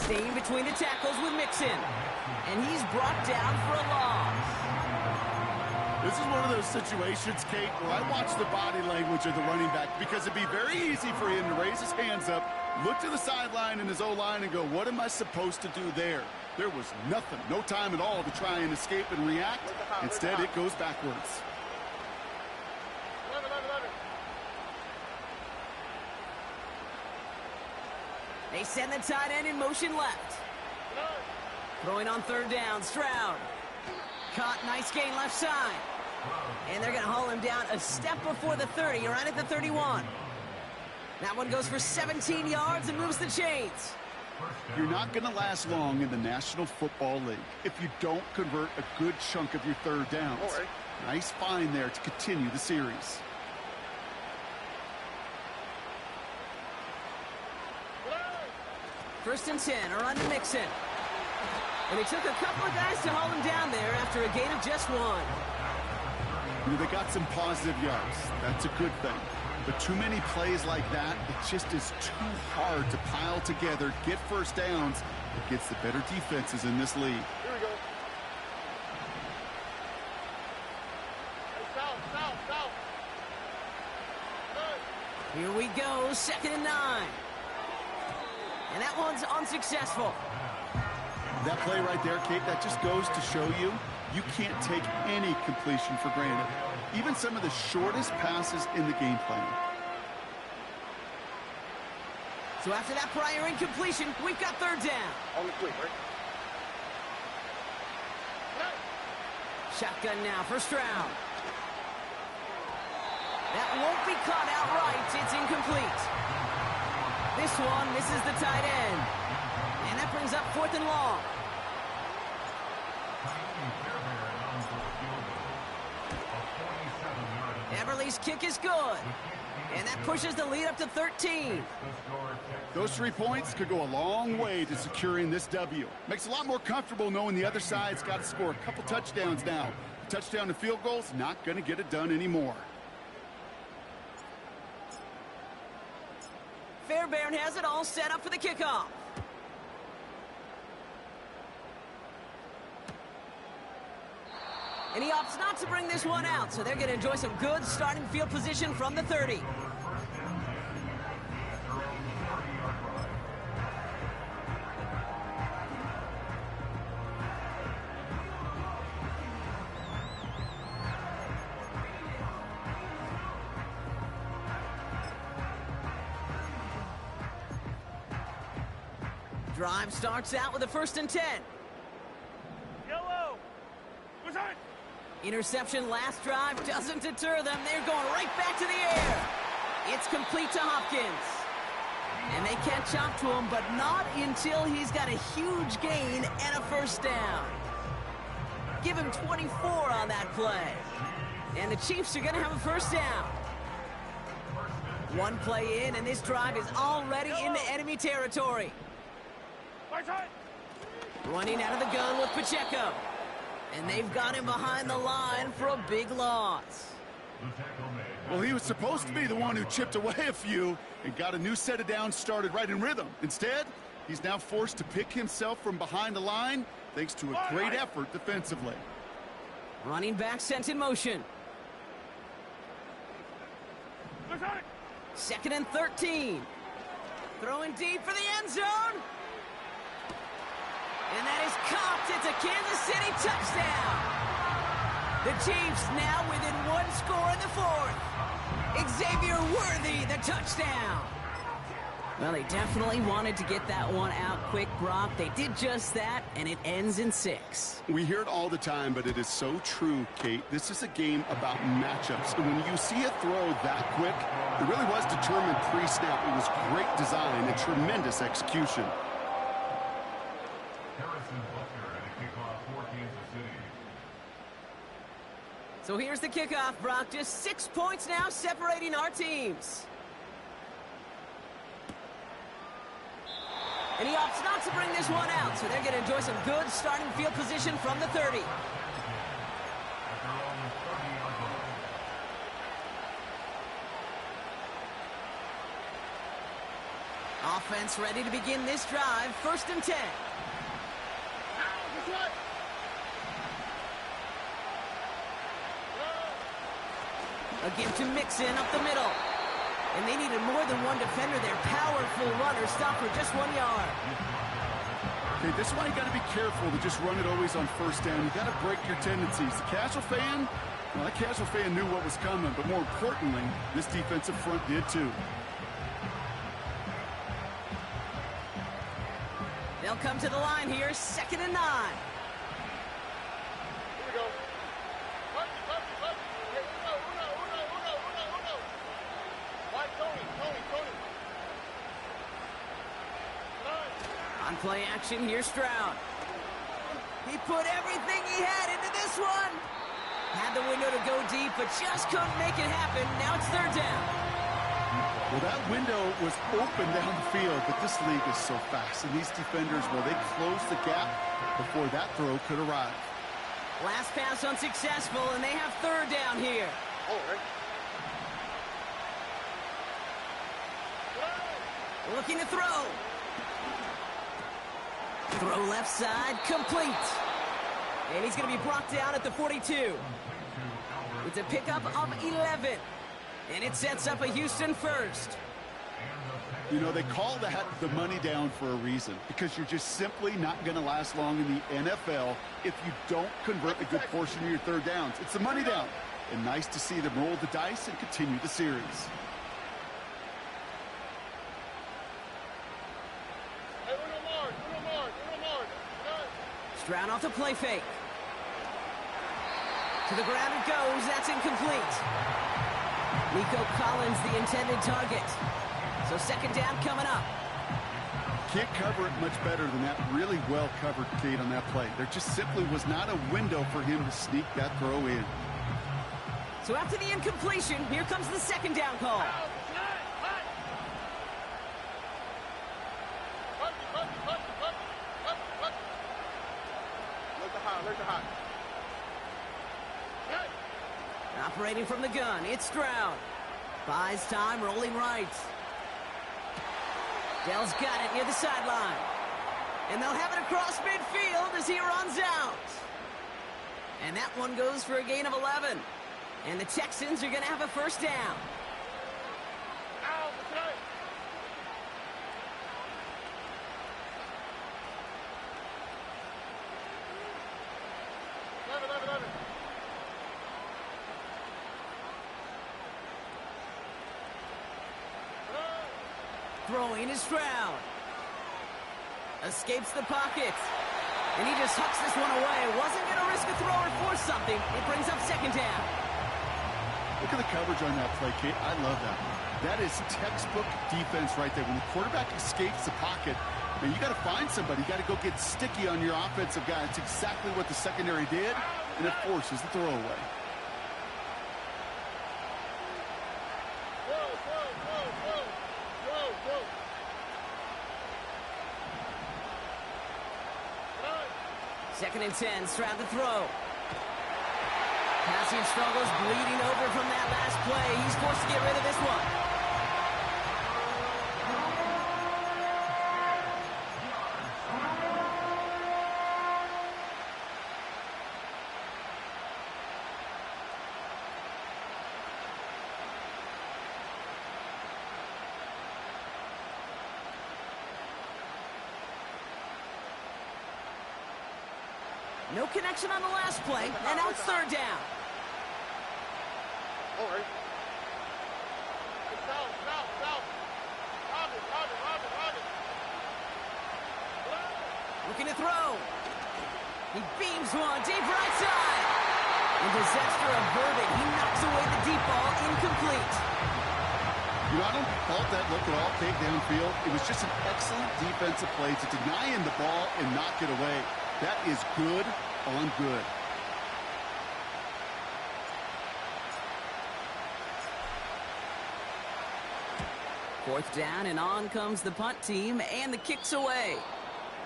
Staying between the tackles with Mixon. And he's brought down for a loss. This is one of those situations, Kate, where I watch the body language of the running back because it'd be very easy for him to raise his hands up, look to the sideline in his O-line and go, what am I supposed to do there? There was nothing, no time at all to try and escape and react. Instead, it goes backwards. 11. They send the tight end in motion left. Throwing on third down, Stroud. Caught, nice gain left side. And they're going to haul him down a step before the 30, right at the 31. That one goes for 17 yards and moves the chains. You're not going to last long in the National Football League if you don't convert a good chunk of your third downs. Nice find there to continue the series. First and 10, around to Mixon. And it took a couple of guys to haul him down there after a gain of just one. You know, they got some positive yards. That's a good thing. But too many plays like that, it just is too hard to pile together, get first downs against the better defenses in this league. Here we go. Hey, south. Good. Here we go, 2nd and 9. And that one's unsuccessful. That play right there, Kate, that just goes to show you, you can't take any completion for granted. Even some of the shortest passes in the game plan. So after that prior incompletion, we've got third down. On the quick, right? Shotgun now for Stroud. That won't be caught outright. It's incomplete. This one misses the tight end. And that brings up 4th and long. Everly's kick is good. And that pushes the lead up to 13. Those 3 points could go a long way to securing this W. Makes it a lot more comfortable knowing the other side's got to score a couple touchdowns now. Touchdown and field goals, not going to get it done anymore. Fairbairn has it all set up for the kickoff. And he opts not to bring this one out, so they're going to enjoy some good starting field position from the 30. Drive starts out with a 1st and 10. Yellow. What's that? Interception last drive doesn't deter them. They're going right back to the air. It's complete to Hopkins. And they catch up to him, but not until he's got a huge gain and a first down. Give him 24 on that play. And the Chiefs are going to have a first down. One play in, and this drive is already into enemy territory. Running out of the gun with Pacheco. And they've got him behind the line for a big loss. Well, he was supposed to be the one who chipped away a few and got a new set of downs started right in rhythm. Instead, he's now forced to pick himself from behind the line thanks to a great effort defensively. Running back sent in motion. 2nd and 13. Throwing deep for the end zone. And that is caught. It's a Kansas City touchdown. The Chiefs now within one score in the 4th. Xavier Worthy, the touchdown. Well, they definitely wanted to get that one out quick, Brock. They did just that, and it ends in 6. We hear it all the time, but it is so true, Kate. This is a game about matchups. And when you see a throw that quick, it really was determined pre-snap. It was great design and tremendous execution. So here's the kickoff, Brock. Just 6 points now separating our teams. And he opts not to bring this one out, so they're going to enjoy some good starting field position from the 30. Offense ready to begin this drive. 1st and 10. A give to Mixon up the middle. And they needed more than one defender. Their powerful runner stopped for just 1 yard. Okay, this is why you got to be careful to just run it always on 1st down. You got to break your tendencies. The casual fan, well, that casual fan knew what was coming, but more importantly, this defensive front did too. They'll come to the line here, 2nd and 9. Here we go. On play action, here's Stroud. He put everything he had into this one. Had the window to go deep, but just couldn't make it happen. Now it's 3rd down. Well, that window was open down the field, but this league is so fast. And these defenders, well, they closed the gap before that throw could arrive. Last pass unsuccessful, and they have 3rd down here. Oh, right. Looking to throw. Throw left side, complete. And he's going to be brought down at the 42. It's a pickup of 11. And it sets up a Houston 1st. You know, they call that the money down for a reason, because you're just simply not going to last long in the NFL if you don't convert a good portion of your 3rd downs. It's the money down. And nice to see them roll the dice and continue the series. Stroud off the play fake. To the ground it goes. That's incomplete. Nico Collins, the intended target. So 2nd down coming up. Can't cover it much better than that. Really well covered, Kate, on that play. There just simply was not a window for him to sneak that throw in. So after the incompletion, here comes the 2nd down call. Operating from the gun, it's Stroud. Buys time, rolling right. Dell's got it near the sideline. And they'll have it across midfield as he runs out. And that one goes for a gain of 11. And the Texans are going to have a 1st down. Throwing is Stroud. Escapes the pocket. And he just hucks this one away. Wasn't going to risk a throw or force something. It brings up 2nd down. Look at the coverage on that play, Kate. I love that. That is textbook defense right there. When the quarterback escapes the pocket, man, you got to find somebody. You got to go get sticky on your offensive guy. It's exactly what the secondary did, and it forces the throwaway. Second and 10, Stroud to throw. Passing struggles, bleeding over from that last play. He's forced to get rid of this one. No connection on the last play, and now it's third down. All right. South. Robin. Looking to throw. He beams one deep right side. And disaster averted. He knocks away the deep ball, incomplete. You know, I don't fault that look at all, Kate, downfield. It was just an excellent defensive play to deny him the ball and knock it away. That is good on good. Fourth down, and on comes the punt team, and the kick's away.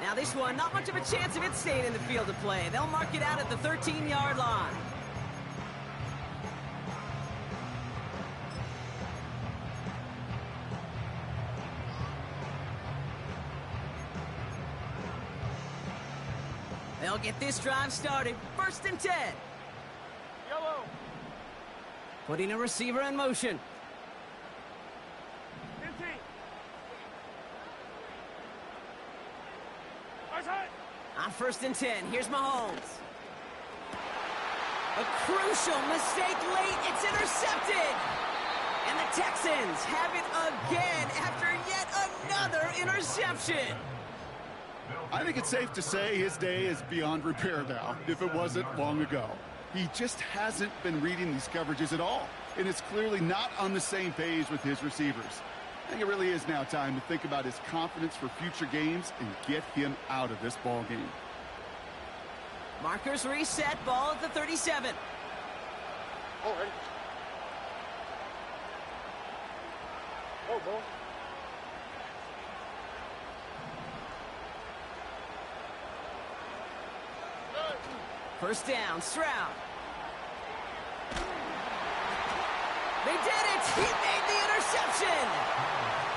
Now this one, not much of a chance of it staying in the field of play. They'll mark it out at the 13-yard line. They'll get this drive started. First and 10. Yellow. Putting a receiver in motion. 15. On first and 10, here's Mahomes. A crucial mistake late. It's intercepted. And the Texans have it again after yet another interception. I think it's safe to say his day is beyond repair now, if it wasn't long ago. He just hasn't been reading these coverages at all, and it's clearly not on the same page with his receivers. I think it really is now time to think about his confidence for future games and get him out of this ball game. Markers reset, ball at the 37. All right. Oh, ball. First down, Stroud. They did it! He made the interception!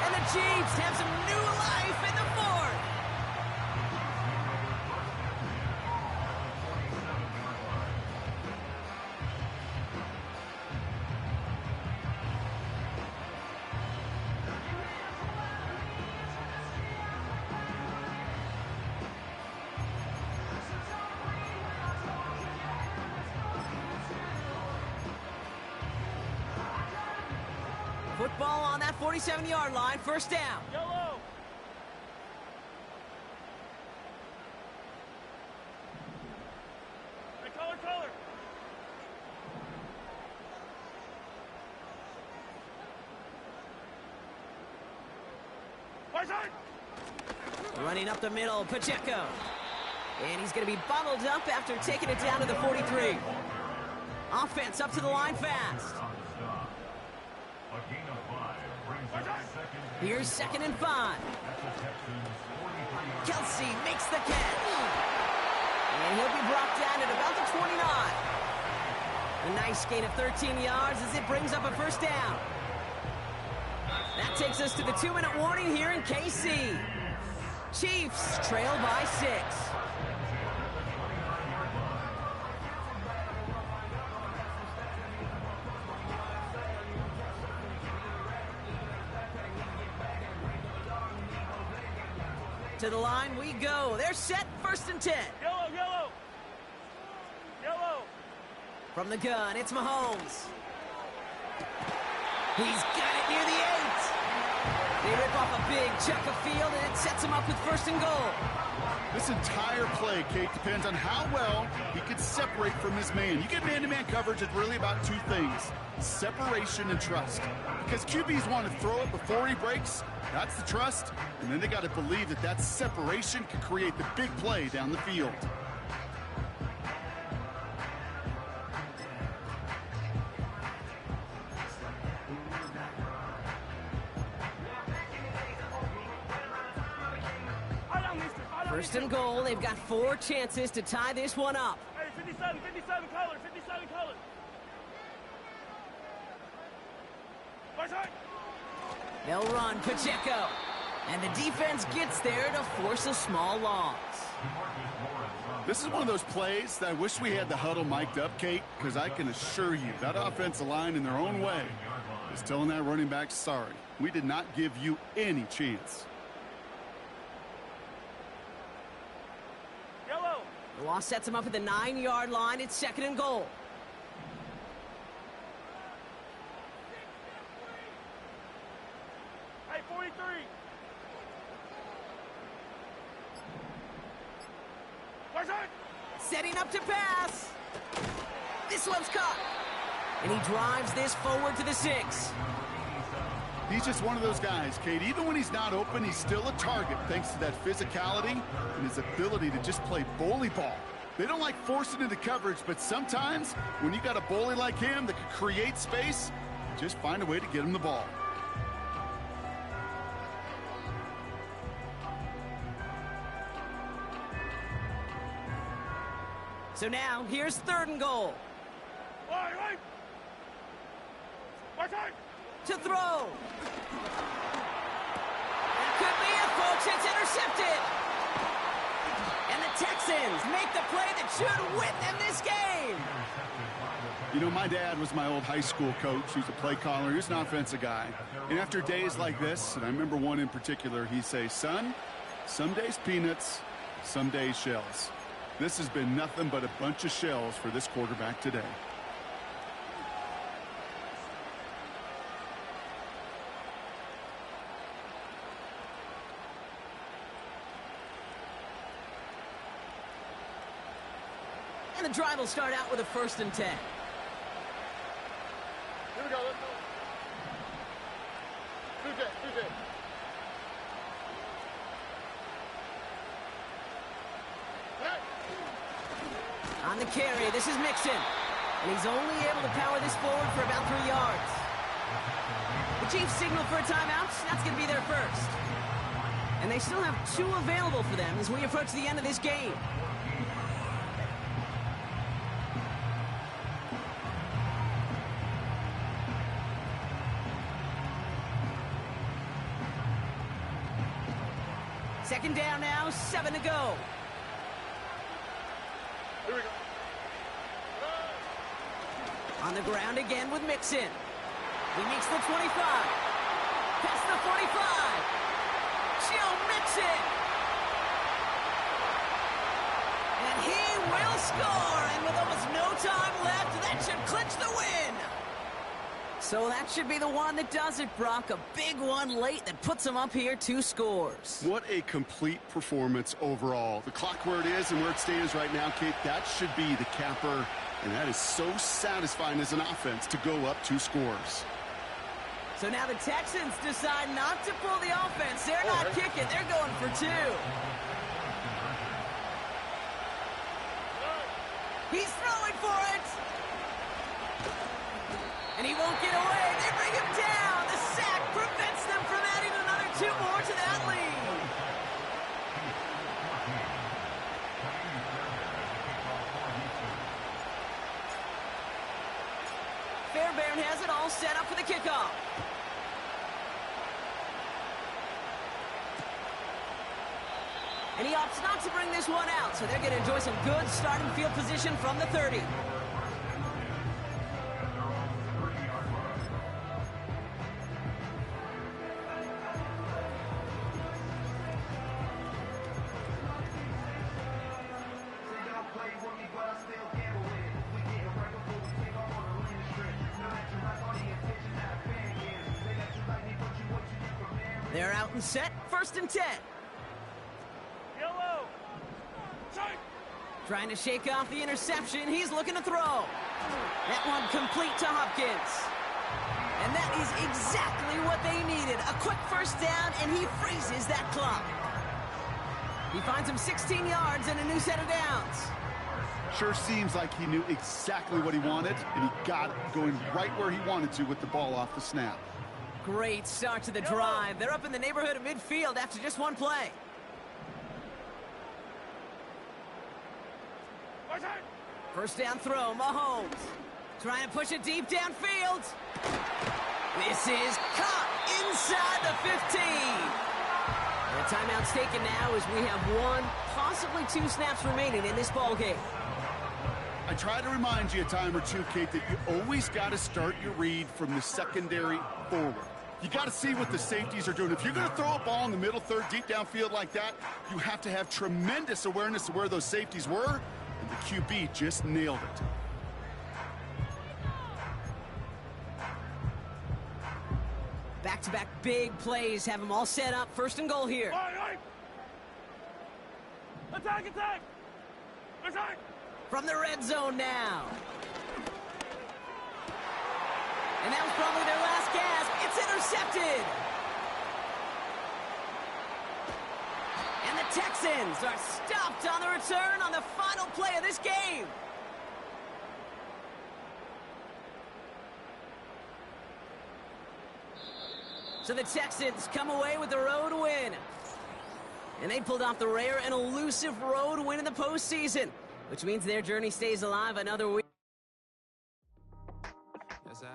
And the Chiefs have some new life in the fourth. Football on that 47-yard line, first down. Yellow. Hey, color. Right side. Running up the middle, Pacheco. And he's going to be bundled up after taking it down to the 43. Offense up to the line fast. Here's second and 5. Kelsey makes the catch. And he'll be brought down at about the 29. A nice gain of 13 yards as it brings up a first down. That takes us to the 2-minute warning here in KC. Chiefs trail by 6. To the line we go. They're set, first and 10. Yellow. From the gun, it's Mahomes. He's got it near the 8. They rip off a big chunk of field, and it sets him up with 1st and goal. This entire play, Kate, depends on how well he can separate from his man. You get man-to-man coverage, it's really about 2 things: separation and trust. Because QBs want to throw it before he breaks. That's the trust. And then they got to believe that that separation can create the big play down the field. First and goal. They've got 4 chances to tie this one up. Hey, 57 color, 57 color. Right side. They'll run Pacheco. And the defense gets there to force a small loss. This is one of those plays that I wish we had the huddle mic'd up, Kate, because I can assure you that offensive line in their own way is telling that running back, sorry, we did not give you any chance. Yellow. The loss sets him up at the 9-yard line. It's 2nd and goal. Hey, 43. Right side. Setting up to pass. This one's caught. And he drives this forward to the 6. He's just one of those guys, Kate. Even when he's not open, he's still a target thanks to that physicality and his ability to just play bully ball. They don't like forcing into coverage, but sometimes when you got a bully like him that can create space, just find a way to get him the ball. So now, here's 3rd and goal. Right. Right side. To throw. That could be it, folks. It's intercepted. And the Texans make the play that should win them this game. You know, my dad was my old high school coach. He was a play caller. He was an offensive guy. And after days like this, and I remember one in particular, he'd say, son, some days peanuts, some days shells. This has been nothing but a bunch of shells for this quarterback today. And the drive will start out with a 1st and 10. Here we go. Let's go. 2J. Hey. On the carry, this is Mixon. And he's only able to power this forward for about 3 yards. The Chiefs signal for a timeout. That's going to be their first. And they still have 2 available for them as we approach the end of this game. Second down now, 7 to go. Here we go. On the ground again with Mixon. He makes the 25. Past the 45. Joe Mixon. And he will score. And with almost no time left, that should clinch the win. So that should be the one that does it, Brock. A big one late that puts him up here 2 scores. What a complete performance overall. The clock where it is and where it stands right now, Kate, that should be the capper. And that is so satisfying as an offense to go up 2 scores. So now the Texans decide not to pull the offense. They're not kicking. They're going for 2. He's throwing for it. And he won't get away. They bring him down. The sack prevents them from adding another 2 more to that lead. Fairbairn has it all set up for the kickoff. And he opts not to bring this one out, so they're going to enjoy some good starting field position from the 30. They're out and set, 1st and 10. Yellow. Strike. Trying to shake off the interception. He's looking to throw. That one complete to Hopkins. And that is exactly what they needed. A quick 1st down, and he freezes that clock. He finds him 16 yards and a new set of downs. Sure seems like he knew exactly what he wanted, and he got it going right where he wanted to with the ball off the snap. Great start to the drive. They're up in the neighborhood of midfield after just one play. First down throw, Mahomes. Trying to push it deep downfield. This is caught inside the 15. The timeout's taken now as we have 1, possibly 2 snaps remaining in this ball game. I try to remind you a time or two, Kate, that you always got to start your read from the secondary forward. You got to see what the safeties are doing. If you're going to throw a ball in the middle third, deep downfield like that, you have to have tremendous awareness of where those safeties were, and the QB just nailed it. Back-to-back big plays have them all set up. 1st and goal here. Attack, attack. Attack. From the red zone now. And that was probably their last gasp. It's intercepted. And the Texans are stopped on the return on the final play of this game. So the Texans come away with the road win. And they pulled off the rare and elusive road win in the postseason, which means their journey stays alive another week.